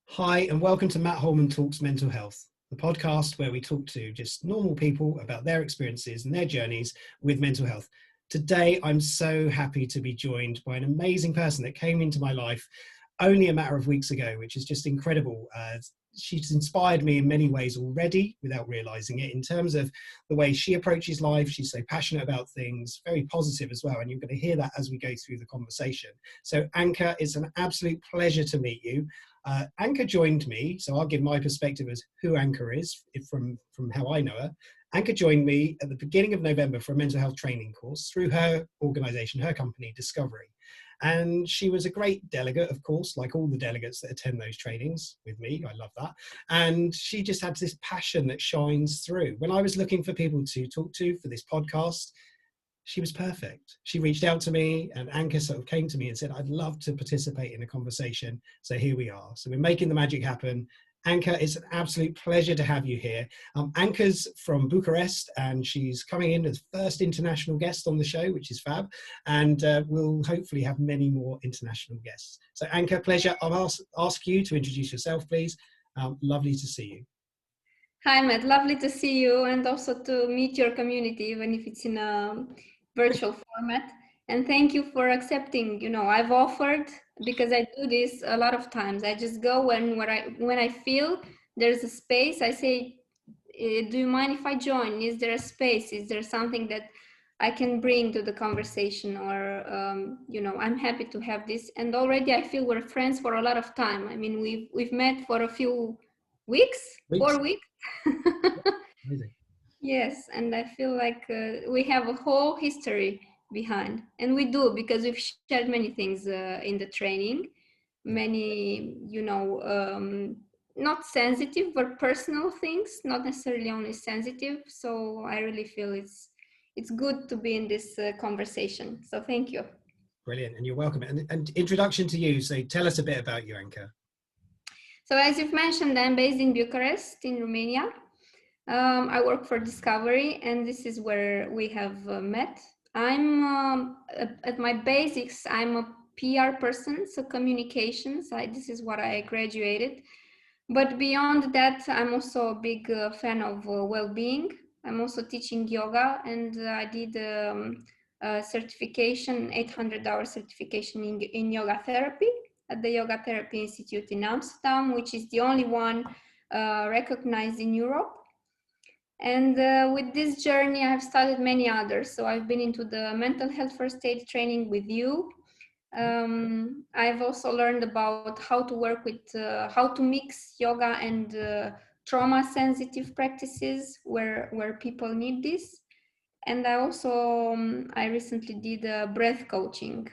Hi, and welcome to Matt Holman Talks Mental Health, the podcast where we talk to just normal people about their experiences and their journeys with mental health. Today, I'm so happy to be joined by an amazing person that came into my life only a matter of weeks ago, which is just incredible. She's inspired me in many ways already without realizing it, in terms of the way she approaches life. She's so passionate about things, very positive as well, and you're going to hear that as we go through the conversation. So Anca, it's an absolute pleasure to meet you. Anca joined me, so I'll give my perspective as who Anca is from how I know her. Anca joined me at the beginning of November for a mental health training course through her organisation, her company, Discovery. And she was a great delegate, of course, like all the delegates that attend those trainings with me. I love that. And she just had this passion that shines through. When I was looking for people to talk to for this podcast, she was perfect. She reached out to me, and Anca sort of came to me and said, I'd love to participate in a conversation. So here we are. So we're making the magic happen. Anca, it's an absolute pleasure to have you here. Anca's from Bucharest, and she's coming in as first international guest on the show, which is fab. And we'll hopefully have many more international guests. So Anca, pleasure. I'll ask you to introduce yourself, please. Lovely to see you. Hi, Matt. Lovely to see you and also to meet your community, even if it's in a virtual format. And thank you for accepting. I've offered, because I do this a lot of times. I just go when I feel there's a space. I say, do you mind if I join? Is there a space? Is there something that I can bring to the conversation? Or, I'm happy to have this. And already I feel we're friends for a lot of time. I mean, we've met for a few weeks. 4 weeks. Amazing. Yes, and I feel like we have a whole history behind, and we do, because we've shared many things in the training, many, not sensitive but personal things, not necessarily only sensitive. So I really feel it's good to be in this conversation. So thank you. Brilliant, and you're welcome. And introduction to you. So tell us a bit about you, Anca. So as you've mentioned, I'm based in Bucharest, in Romania. I work for Discovery, and this is where we have met. I'm at my basics, I'm a PR person, so communications. This is what I graduated. But beyond that, I'm also a big fan of well-being. I'm also teaching yoga, and I did a certification, 800-hour certification in yoga therapy at the Yoga Therapy Institute in Amsterdam, which is the only one recognized in Europe. And with this journey, I've started many others. So I've been into the mental health first aid training with you. I've also learned about how to work with, how to mix yoga and trauma sensitive practices where people need this. And I recently did breath coaching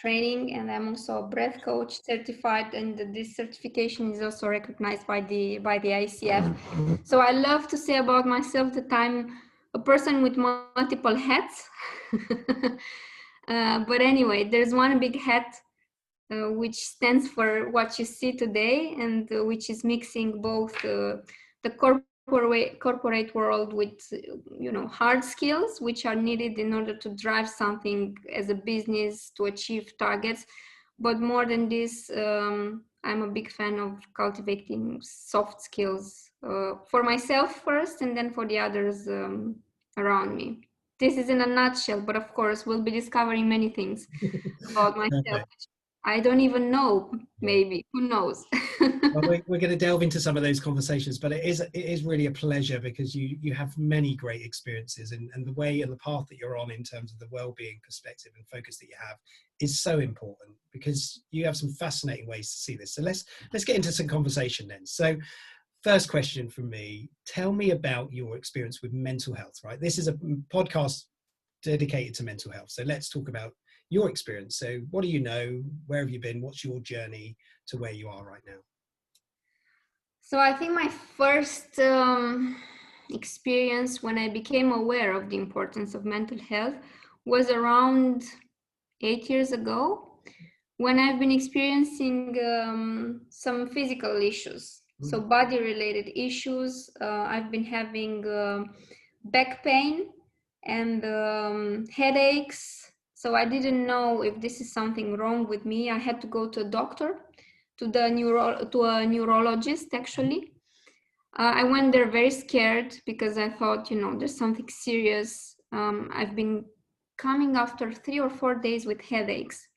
training, and I'm also a breath coach certified, and this certification is also recognized by the ICF. So I love to say about myself that I'm a person with multiple hats. But anyway, there's one big hat which stands for what you see today, and which is mixing both the corporate world with hard skills which are needed in order to drive something as a business to achieve targets. But more than this, I'm a big fan of cultivating soft skills for myself first, and then for the others around me. This is in a nutshell, but of course we'll be discovering many things about myself. I don't even know, maybe, who knows? Well, we're going to delve into some of those conversations, but it is really a pleasure, because you have many great experiences, and the way and the path that you're on in terms of the well-being perspective and focus that you have is so important, because you have some fascinating ways to see this. So let's get into some conversation then. So first question from me, tell me about your experience with mental health, right? This is a podcast dedicated to mental health. So let's talk about your experience. So what do you know? Where have you been? What's your journey to where you are right now? So I think my first experience when I became aware of the importance of mental health was around 8 years ago, when I've been experiencing some physical issues. So body-related issues. I've been having back pain and headaches. So I didn't know if this is something wrong with me. I had to go to a doctor. to a neurologist actually. I went there very scared because I thought, there's something serious. I've been coming after 3 or 4 days with headaches.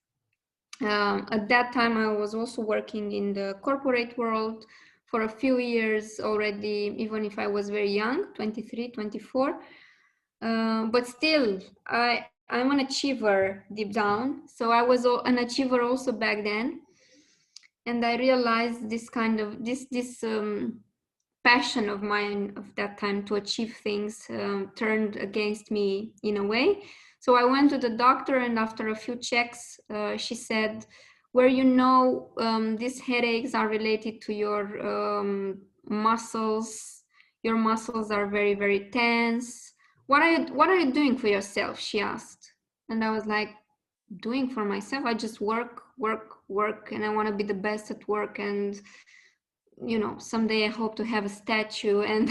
At that time, I was also working in the corporate world for a few years already, even if I was very young, 23, 24. But still, I'm an achiever deep down. So I was an achiever also back then. And I realized this kind of, this passion of mine of that time to achieve things turned against me in a way. So I went to the doctor, and after a few checks, she said, these headaches are related to your muscles. Your muscles are very, very tense. What are you doing for yourself? She asked. And I was like, doing for myself? I just work, and I want to be the best at work. And someday I hope to have a statue and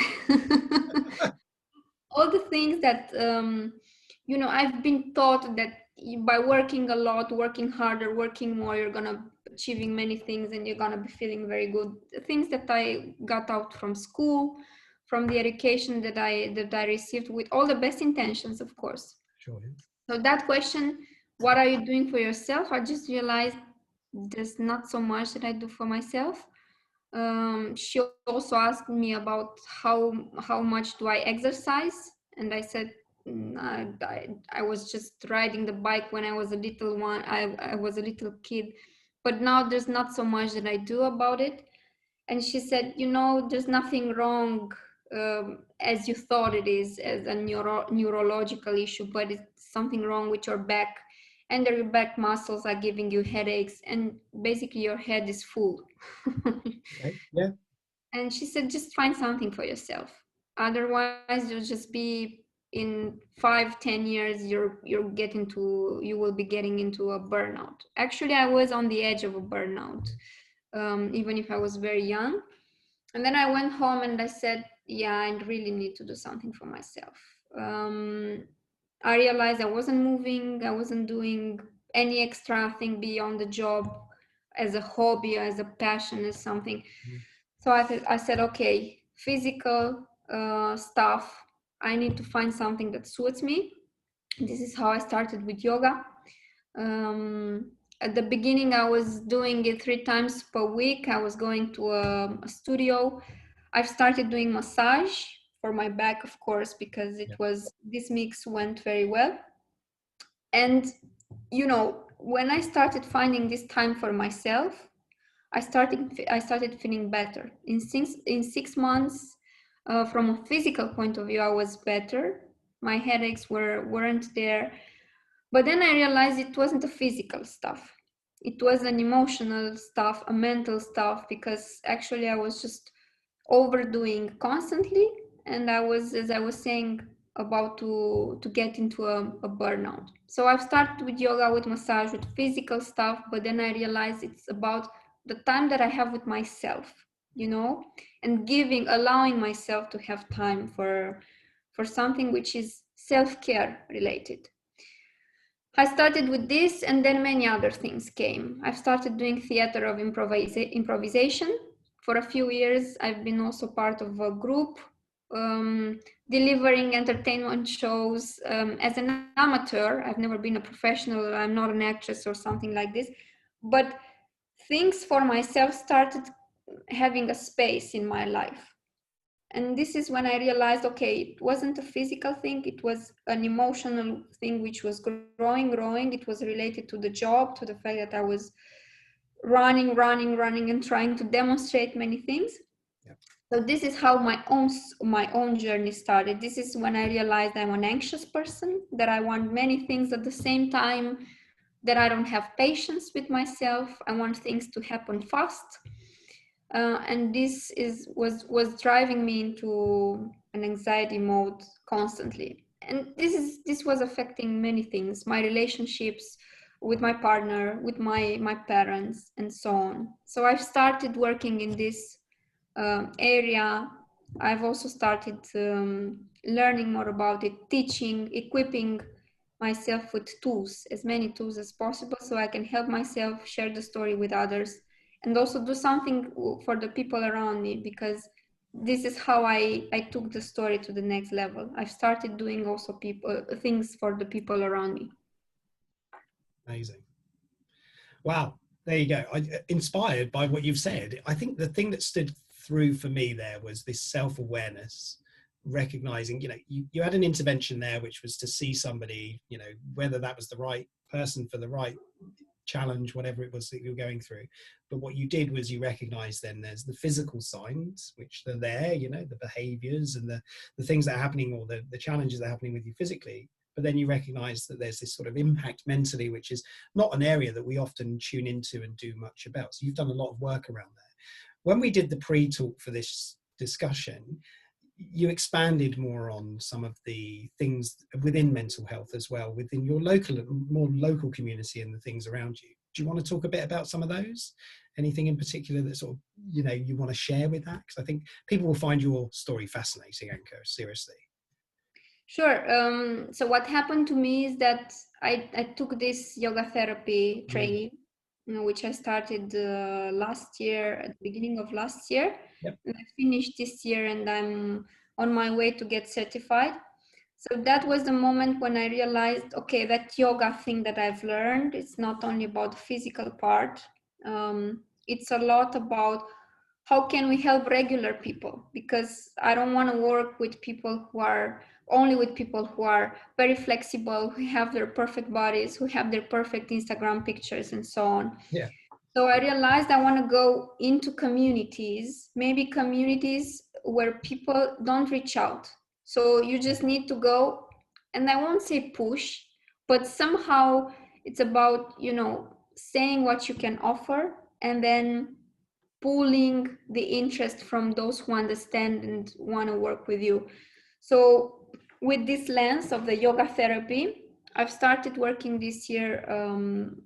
all the things that I've been taught that by working a lot, working harder, working more, you're gonna achieving many things and you're gonna be feeling very good. Things that I got out from school, from the education that I received, with all the best intentions, of course. Sure. So that question, what are you doing for yourself? I just realized there's not so much that I do for myself. She also asked me about how much do I exercise, and I said I was just riding the bike when I was a little one. I was a little kid, but now there's not so much that I do about it. And she said, there's nothing wrong as you thought it is, as a neurological issue, but it's something wrong with your back, and your back muscles are giving you headaches, and basically your head is full. Okay. Yeah. And she said, just find something for yourself. Otherwise, you'll just be in 5-10 years, you will be getting into a burnout. Actually, I was on the edge of a burnout, even if I was very young. And then I went home and I said, yeah, I really need to do something for myself. I realized I wasn't moving, I wasn't doing any extra thing beyond the job as a hobby, as a passion, as something. So I said, okay, physical stuff, I need to find something that suits me. This is how I started with yoga. At the beginning, I was doing it 3 times per week. I was going to a studio. I've started doing massage for my back, of course, because this mix went very well. And, when I started finding this time for myself, I started feeling better. In 6 months, from a physical point of view, I was better. My headaches weren't there. But then I realized it wasn't a physical stuff. It was an emotional stuff, a mental stuff, because actually I was just overdoing constantly. And I was, as I was saying, about to get into a burnout. So I've started with yoga, with massage, with physical stuff, but then I realized it's about the time that I have with myself, and allowing myself to have time for something which is self-care related. I started with this, and then many other things came. I've started doing theater of improvisation. For a few years, I've been also part of a group delivering entertainment shows as an amateur. I've never been a professional. I'm not an actress or something like this. But things for myself started having a space in my life. And this is when I realized, okay, it wasn't a physical thing, it was an emotional thing which was growing. It was related to the job, to the fact that I was running and trying to demonstrate many things. Yep. So this is how my own journey started. This is when I realized I'm an anxious person, that I want many things at the same time, that I don't have patience with myself. I want things to happen fast. And this was driving me into an anxiety mode constantly. And this was affecting many things, my relationships with my partner, with my parents, and so on. So I've started working in this area. I've also started learning more about it, teaching, equipping myself with tools, as many tools as possible, so I can help myself, share the story with others, and also do something for the people around me, because this is how I took the story to the next level. I've started doing also things for the people around me. Amazing. Wow. There you go. Inspired by what you've said, I think the thing that stood through for me there was this self-awareness, recognizing, you had an intervention there, which was to see somebody, whether that was the right person for the right challenge, whatever it was that you were going through. But what you did was you recognized then there's the physical signs, which are there, the behaviors and the things that are happening, or the challenges that are happening with you physically. But then you recognize that there's this sort of impact mentally, which is not an area that we often tune into and do much about. So you've done a lot of work around there. When we did the pre-talk for this discussion, you expanded more on some of the things within mental health as well, within your more local community and the things around you. Do you want to talk a bit about some of those? Anything in particular that sort of, you want to share with that? Because I think people will find your story fascinating, Anca, seriously. Sure. So what happened to me is that I took this yoga therapy training, which I started last year, at the beginning of last year. Yep. And I finished this year, and I'm on my way to get certified. So that was the moment when I realized, okay, that yoga thing that I've learned, it's not only about the physical part. It's a lot about how can we help regular people, because I don't want to work with people who are very flexible, who have their perfect bodies, who have their perfect Instagram pictures and so on. Yeah. So I realized I want to go into communities, maybe communities where people don't reach out. So you just need to go, and I won't say push, but somehow it's about, saying what you can offer, and then pulling the interest from those who understand and want to work with you. So with this lens of the yoga therapy, I've started working this year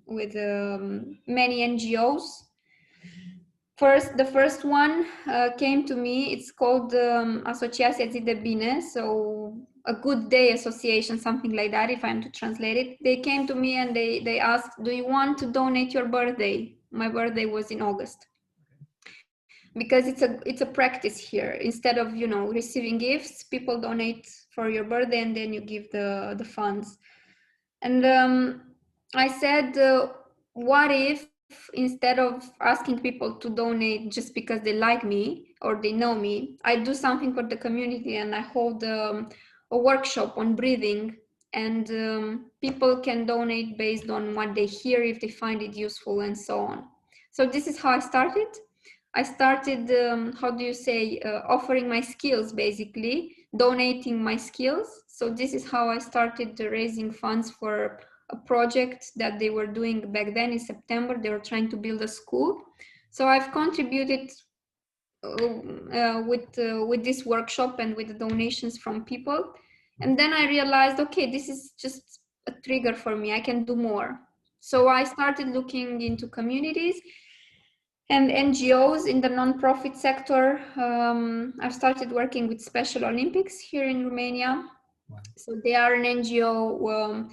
with many NGOs. The first one came to me. It's called Asociația Zi de Bine, so a good day association, something like that, if I'm to translate it. They came to me and they asked, do you want to donate your birthday? My birthday was in August. Because it's a practice here. Instead of receiving gifts, people donate for your birthday, and then you give the funds. And I said, what if instead of asking people to donate just because they like me or they know me, I do something for the community, and I hold a workshop on breathing, and people can donate based on what they hear, if they find it useful, and so on. So this is how I started. I started, offering my skills, basically, donating my skills. So this is how I started raising funds for a project that they were doing back then in September. They were trying to build a school. So I've contributed with this workshop and with the donations from people. And then I realized, okay, this is just a trigger for me. I can do more. So I started looking into communities and NGOs in the non-profit sector. I've started working with Special Olympics here in Romania. Wow. So they are an NGO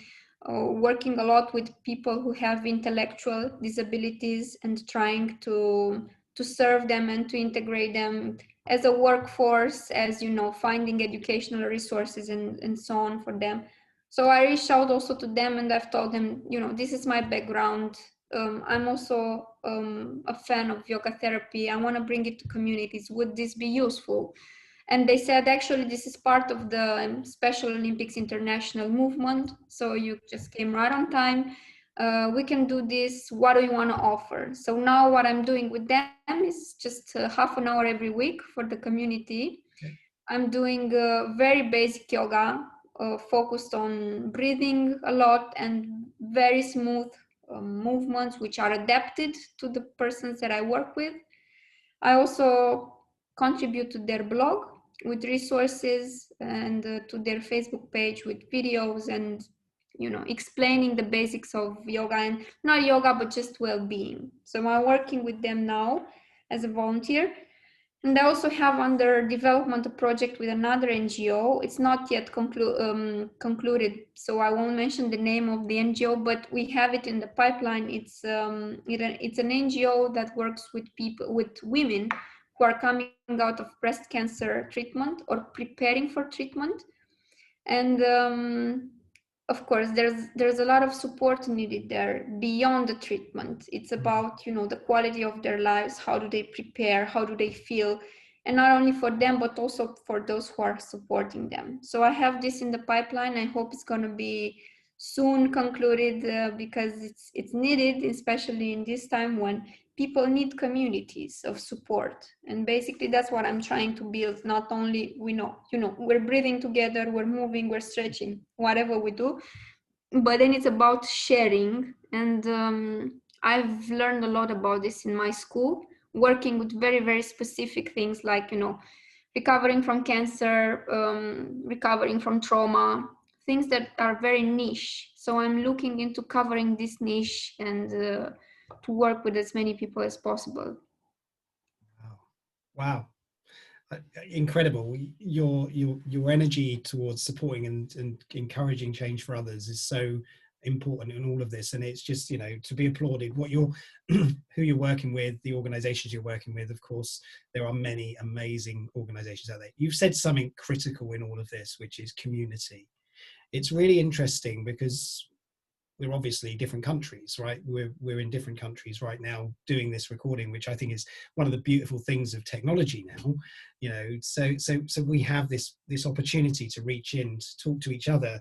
working a lot with people who have intellectual disabilities and trying to serve them and to integrate them as a workforce, as finding educational resources and so on for them. So I reached out also to them, and I've told them, this is my background. I'm also a fan of yoga therapy. I want to bring it to communities. Would this be useful? And they said, actually, this is part of the Special Olympics International movement. So you just came right on time. We can do this. What do you want to offer? So now what I'm doing with them is just half an hour every week for the community. Okay. I'm doing very basic yoga, focused on breathing a lot and very smooth movements, which are adapted to the persons that I work with. I also contribute to their blog with resources, and to their Facebook page with videos and explaining the basics of yoga, and not yoga but just well-being. So I'm working with them now as a volunteer, And I also have under development a project with another NGO. It's not yet concluded, so I won't mention the name of the NGO, but we have it in the pipeline. It's an NGO that works with women who are coming out of breast cancer treatment or preparing for treatment. And of course, there's a lot of support needed there beyond the treatment. It's about, the quality of their lives. How do they prepare? How do they feel? And not only for them, but also for those who are supporting them. So I have this in the pipeline. I hope it's going to be soon concluded, because it's needed, especially in this time when people need communities of support. And basically that's what I'm trying to build. Not only we're breathing together, we're moving, we're stretching, whatever we do, but then it's about sharing. And I've learned a lot about this in my school, working with very, very specific things like, recovering from cancer, recovering from trauma, things that are very niche. So I'm looking into covering this niche and to work with as many people as possible. Wow. Incredible. Your energy towards supporting and encouraging change for others is so important in all of this, and it's just to be applauded. What you're who you're working with, the organizations you're working with. Of course, there are many amazing organizations out there. You've said something critical in all of this, which is community. It's really interesting because we're obviously different countries, right? We're in different countries right now doing this recording, which I think is one of the beautiful things of technology now. So we have this opportunity to reach in, to talk to each other,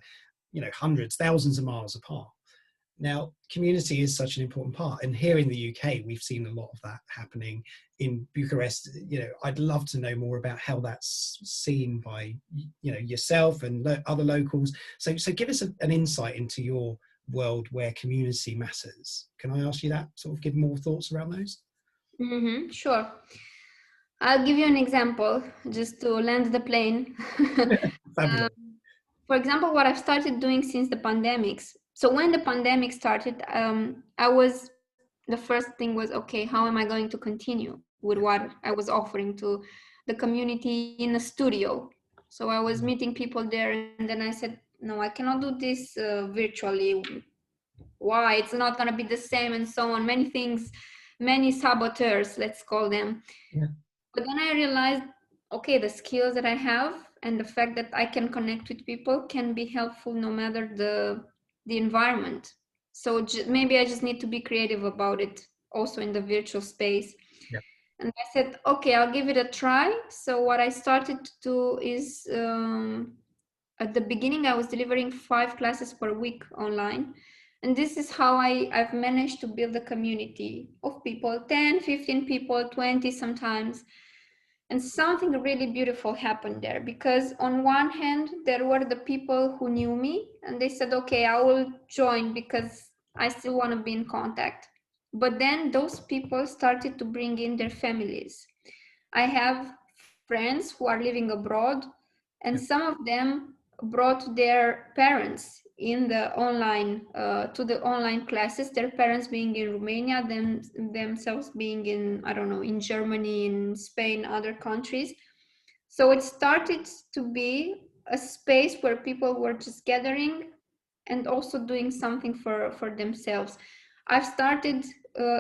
hundreds, thousands of miles apart. Now, community is such an important part, and here in the UK, we've seen a lot of that happening. In Bucharest, I'd love to know more about how that's seen by yourself and other locals. So give us an insight into your world where community matters. Can I ask you that? Sort of give more thoughts around those? Sure. I'll give you an example just to land the plane. Fabulous. For example, what I've started doing since the pandemics. So when the pandemic started, the first thing was, okay, how am I going to continue with what I was offering to the community in a studio? So I was meeting people there, and then I said, no, I cannot do this virtually. Why? It's not going to be the same, and so on. Many things, many saboteurs, let's call them. Yeah. But then I realized, okay, the skills that I have and the fact that I can connect with people can be helpful no matter the environment. So maybe I just need to be creative about it also in the virtual space. Yeah. And I said, okay, I'll give it a try. So what I started to do is, at the beginning, I was delivering 5 classes per week online. And this is how I've managed to build a community of people, 10, 15 people, 20 sometimes. And something really beautiful happened there, because on one hand, there were the people who knew me and they said, okay, I will join because I still want to be in contact. But then those people started to bring in their families. I have friends who are living abroad, and some of them brought their parents in the online to the online classes, their parents being in Romania, themselves being in, I don't know, in Germany, in Spain, other countries. So it started to be a space where people were just gathering and also doing something for themselves. I've started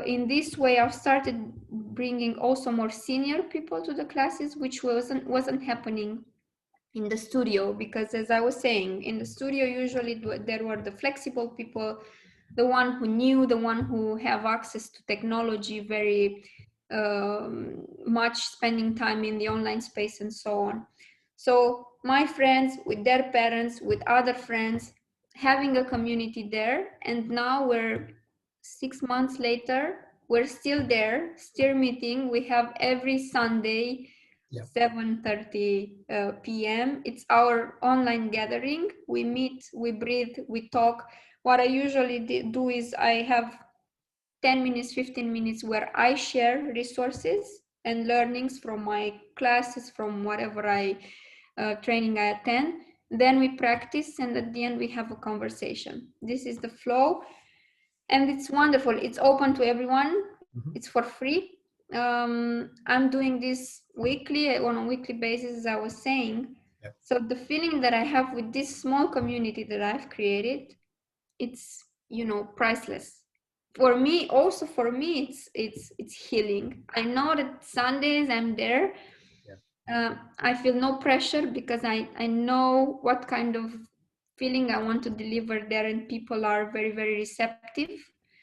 in this way. I've started bringing also more senior people to the classes, which wasn't happening in the studio, because as I was saying, in the studio usually there were the flexible people, the one who knew, the one who have access to technology, very much spending time in the online space and so on. So my friends with their parents, with other friends, having a community there. And now we're 6 months later, we're still there, still meeting. We have every Sunday 7:30 p.m. It's our online gathering. We meet, we breathe, we talk. What I usually do is I have 10 minutes, 15 minutes where I share resources and learnings from my classes, from whatever training I attend. Then we practice, and at the end we have a conversation. This is the flow, and it's wonderful. It's open to everyone. It's for free. I'm doing this weekly, on a weekly basis, as I was saying. Yeah. So the feeling that I have with this small community that I've created, it's, priceless. For me, it's healing. I know that Sundays I'm there. Yeah. I feel no pressure because I know what kind of feeling I want to deliver there, and people are very, very receptive.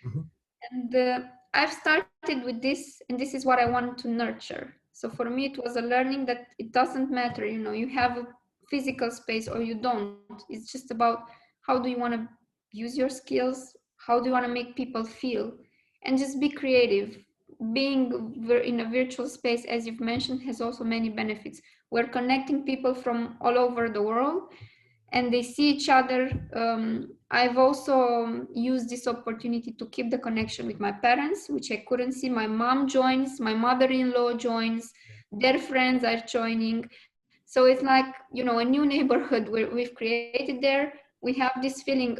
Mhm. And I've started with this, and this is what I want to nurture. So for me, it was a learning that it doesn't matter, you have a physical space or you don't. It's just about how do you want to use your skills, how do you want to make people feel, and just be creative. Being in a virtual space, as you've mentioned, has also many benefits. We're connecting people from all over the world, and they see each other. I've also used this opportunity to keep the connection with my parents, which I couldn't see. My mom joins, my mother-in-law joins, their friends are joining. So it's like, a new neighborhood we've created there. We have this feeling,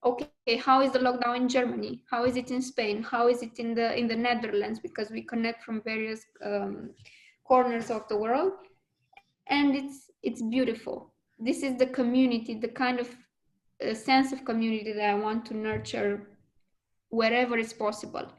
okay, how is the lockdown in Germany? How is it in Spain? How is it in the Netherlands? Because we connect from various corners of the world, and it's beautiful. This is the community, the kind of sense of community that I want to nurture wherever is possible.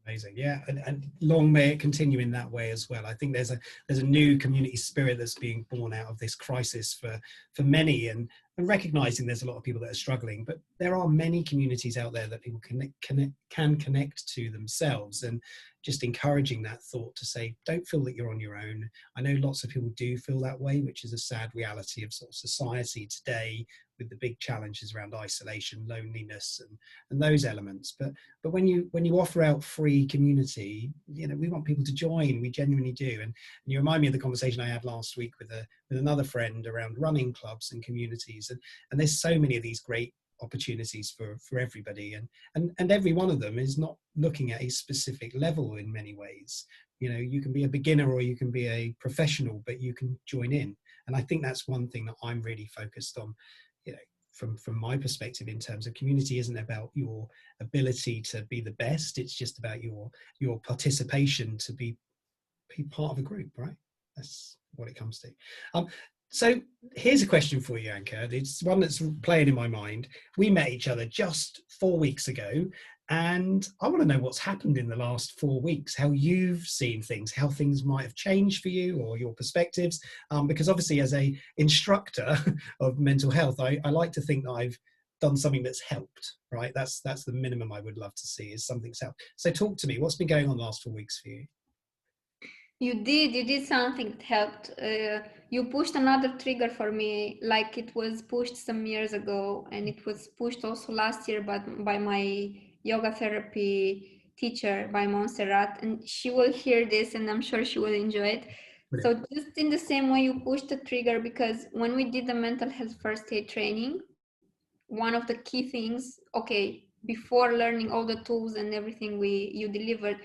Amazing, yeah, and long may it continue in that way as well. I think there's a new community spirit that's being born out of this crisis for many, and recognizing there's a lot of people that are struggling, but there are many communities out there that people can connect to themselves, and just encouraging that thought to say, don't feel that you're on your own. I know lots of people do feel that way, which is a sad reality of sort of society today, with the big challenges around isolation, loneliness, and those elements. But when you offer out free community, we want people to join. We genuinely do. And you remind me of the conversation I had last week with another friend around running clubs and communities. And there's so many of these great opportunities for everybody. And every one of them is not looking at a specific level in many ways. You can be a beginner or you can be a professional, but you can join in. And I think that's one thing that I'm really focused on, from my perspective, in terms of community isn't about your ability to be the best. It's just about your participation to be part of a group, right? That's what it comes to. So here's a question for you, Anca. It's one that's playing in my mind. We met each other just 4 weeks ago, and I want to know what's happened in the last 4 weeks, how you've seen things, how things might have changed for you or your perspectives. Because obviously as a instructor of mental health, I like to think that I've done something that's helped, right? That's the minimum I would love to see, is something's helped. So talk to me, what's been going on the last 4 weeks for you? You did something that helped. You pushed another trigger for me, like it was pushed some years ago, and it was pushed also last year, but by my yoga therapy teacher, by Montserrat, and she will hear this, and I'm sure she will enjoy it. Brilliant. So just in the same way you pushed the trigger, because when we did the mental health first aid training, one of the key things, okay, before learning all the tools and everything you delivered,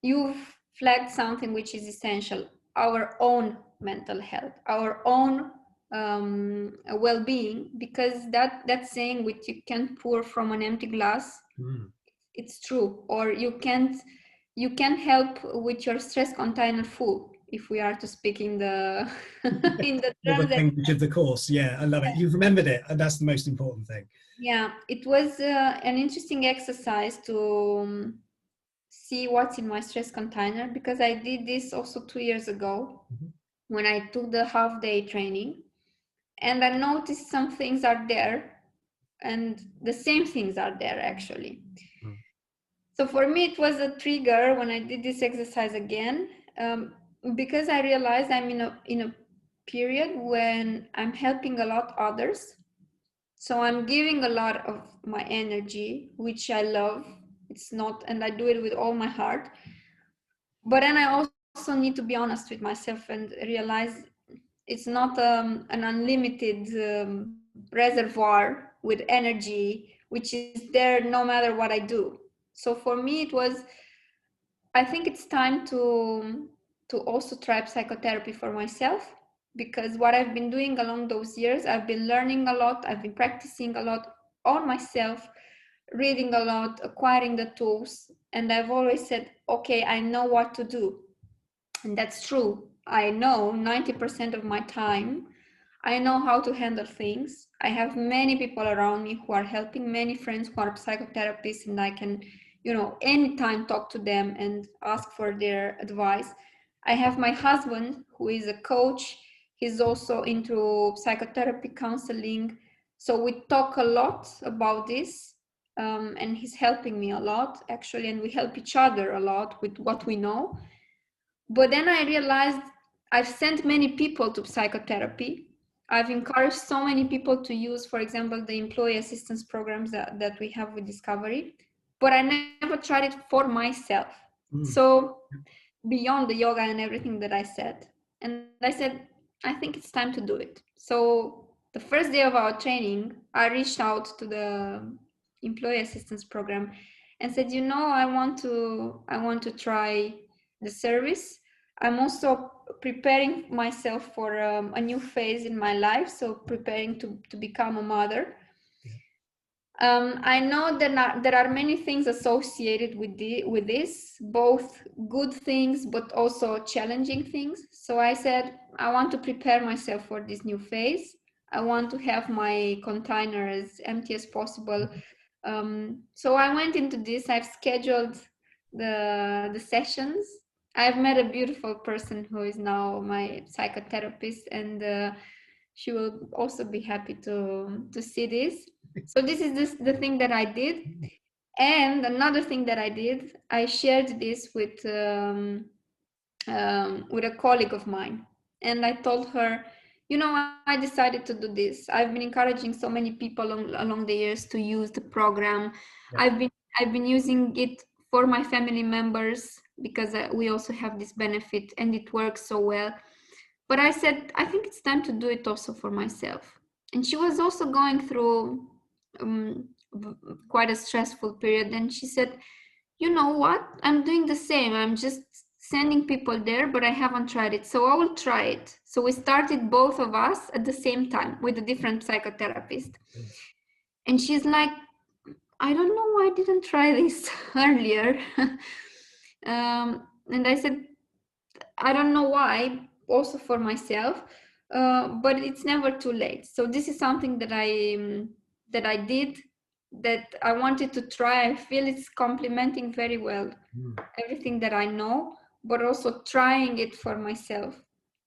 you've flagged something which is essential: our own mental health, our own well-being, because that saying, which you can't pour from an empty glass, it's true. Or you can't help with your stress container full, if we are to speak in the in the The terms that. language of the course. Yeah, I love it. You've remembered it, and that's the most important thing. Yeah, it was an interesting exercise to see what's in my stress container, because I did this also 2 years ago when I took the half day training, and I noticed some things are there, and the same things are there actually. Mm. So for me, it was a trigger when I did this exercise again, because I realized I'm in a period when I'm helping a lot others. So I'm giving a lot of my energy, which I love. It's not, and I do it with all my heart. But then I also need to be honest with myself and realize it's not an unlimited reservoir with energy, which is there no matter what I do. So for me, I think it's time to also try psychotherapy for myself, because what I've been doing along those years, I've been learning a lot, I've been practicing a lot on myself, reading a lot, acquiring the tools, and I've always said, okay, I know what to do. And that's true. I know 90% of my time. I know how to handle things. I have many people around me who are helping, many friends who are psychotherapists, and I can, anytime talk to them and ask for their advice. I have my husband who is a coach. He's also into psychotherapy counseling. So we talk a lot about this, and he's helping me a lot, actually, and we help each other a lot with what we know. But then I realized I've sent many people to psychotherapy. I've encouraged so many people to use, for example, the employee assistance programs that we have with Discovery, but I never tried it for myself. So beyond the yoga and everything that I said, and I said, I think it's time to do it. So the first day of our training, I reached out to the employee assistance program and said, I want to try the service. I'm also preparing myself for a new phase in my life, so preparing to become a mother. I know that there are many things associated with this, both good things but also challenging things. So I said, I want to prepare myself for this new phase. I want to have my container as empty as possible. So I went into this. I've scheduled the sessions. I've met a beautiful person who is now my psychotherapist, and she will also be happy to see this. So this is the thing that I did. And another thing that I did, I shared this with a colleague of mine, and I told her, I decided to do this. I've been encouraging so many people along the years to use the program. I've been using it for my family members because we also have this benefit, and it works so well. But I said, I think it's time to do it also for myself. And she was also going through um, quite a stressful period. And she said, you know what? I'm doing the same. I'm just sending people there, but I haven't tried it. So I will try it. So we started, both of us, at the same time with a different psychotherapist. And she's like, I don't know why I didn't try this earlier. And I said, I don't know why, also for myself, but it's never too late. So this is something that I did, that I wanted to try. I feel it's complementing very well everything that I know, but also trying it for myself.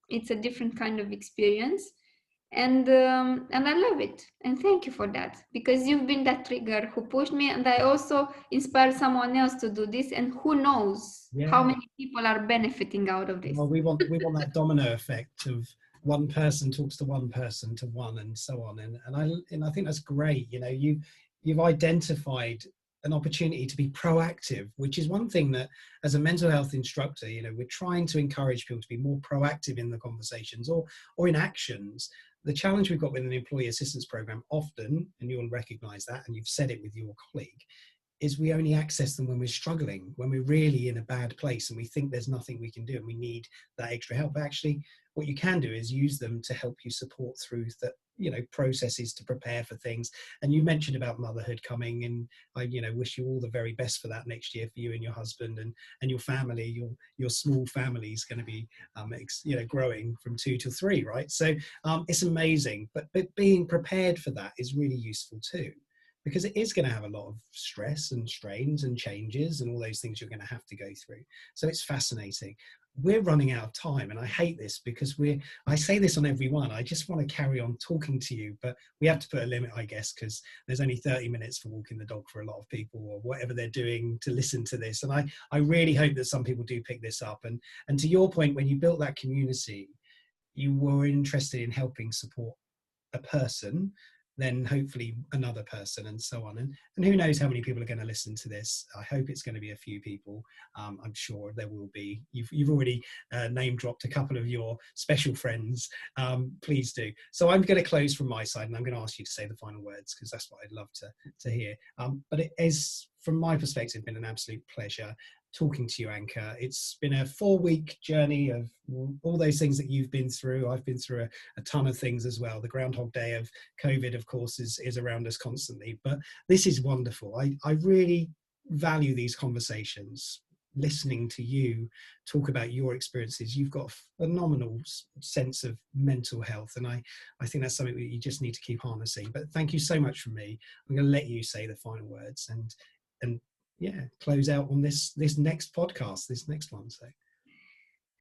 It's a different kind of experience, and I love it. And thank you for that, because you've been that trigger who pushed me, and I also inspired someone else to do this. And who knows how many people are benefiting out of this. Well, we want that domino effect of one person talks to one person to one, and so on. And I think that's great. You've identified an opportunity to be proactive, which is one thing that, as a mental health instructor, we're trying to encourage people to be more proactive in the conversations or in actions. The challenge we've got with an employee assistance program often, and you'll recognize that, and you've said it with your colleague, is we only access them when we're struggling, when we're really in a bad place and we think there's nothing we can do and we need that extra help. But actually, what you can do is use them to help you support through the processes to prepare for things. And you mentioned about motherhood coming, and I wish you all the very best for that next year, for you and your husband and your family. Your small family is going to be growing from 2 to 3, right? So it's amazing, but being prepared for that is really useful too, because it is going to have a lot of stress and strains and changes and all those things you're going to have to go through. So it's fascinating. We're running out of time, and I hate this because I say this on every one. I just want to carry on talking to you, but we have to put a limit, I guess, because there's only 30 minutes for walking the dog for a lot of people, or whatever they're doing to listen to this. And I really hope that some people do pick this up. And to your point, when you built that community, you were interested in helping support a person, then hopefully another person, and so on. And who knows how many people are going to listen to this. I hope it's going to be a few people. I'm sure there will be. You've already name dropped a couple of your special friends. Please do. So I'm going to close from my side, and I'm going to ask you to say the final words, because that's what I'd love to hear. But it is, from my perspective, been an absolute pleasure talking to you, Anca. It's been a 4-week journey of all those things that you've been through. I've been through a ton of things as well. The Groundhog Day of COVID, of course, is around us constantly, but this is wonderful. I really value these conversations, listening to you talk about your experiences. You've got a phenomenal sense of mental health, and I think that's something that you just need to keep harnessing. But thank you so much from me. I'm going to let you say the final words and yeah, close out on this next podcast, this next one. So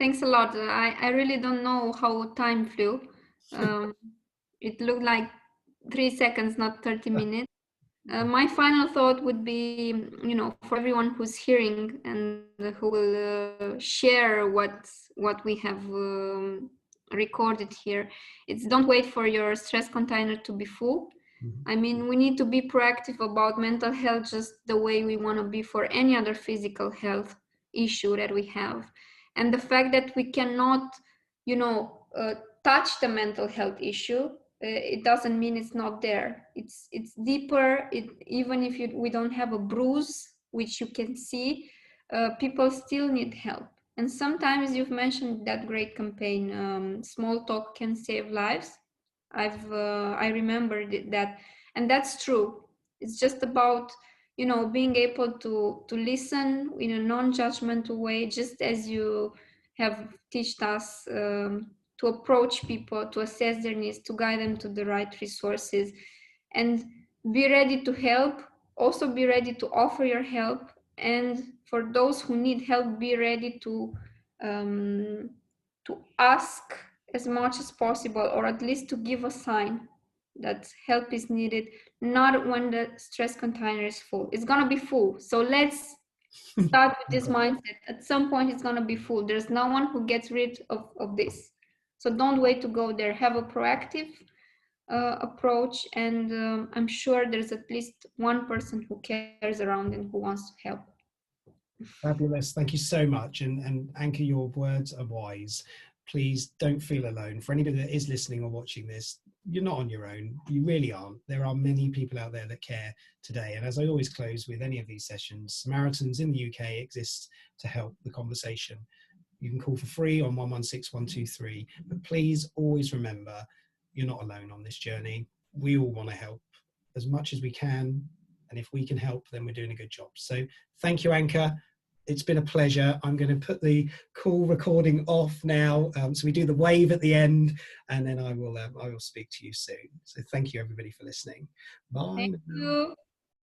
thanks a lot. I really don't know how time flew. It looked like 3 seconds, not 30 minutes. My final thought would be, for everyone who's hearing and who will share what we have recorded here, it's don't wait for your stress container to be full. I mean, we need to be proactive about mental health just the way we want to be for any other physical health issue that we have. And the fact that we cannot, touch the mental health issue, it doesn't mean it's not there. It's deeper. Even if we don't have a bruise, which you can see, people still need help. And sometimes you've mentioned that great campaign, Small Talk Can Save Lives. I remember that, and that's true. It's just about being able to listen in a non-judgmental way, just as you have taught us to approach people, to assess their needs, to guide them to the right resources, and be ready to help. Also, be ready to offer your help, and for those who need help, be ready to ask as much as possible, or at least to give a sign that help is needed, not when the stress container is full. It's going to be full. So let's start with this mindset. At some point, it's going to be full. There's no one who gets rid of this. So don't wait to go there. Have a proactive approach. And I'm sure there's at least one person who cares around and who wants to help. Fabulous. Thank you so much. And Anca, your words are wise. Please don't feel alone. For anybody that is listening or watching this, you're not on your own. You really aren't. There are many people out there that care today. And as I always close with any of these sessions, Samaritans in the UK exist to help the conversation. You can call for free on 116 123. But please always remember, you're not alone on this journey. We all want to help as much as we can. And if we can help, then we're doing a good job. So thank you, Anca. It's been a pleasure. I'm going to put the call recording off now. So we do the wave at the end, and then I will speak to you soon. So thank you, everybody, for listening. Bye. Thank you.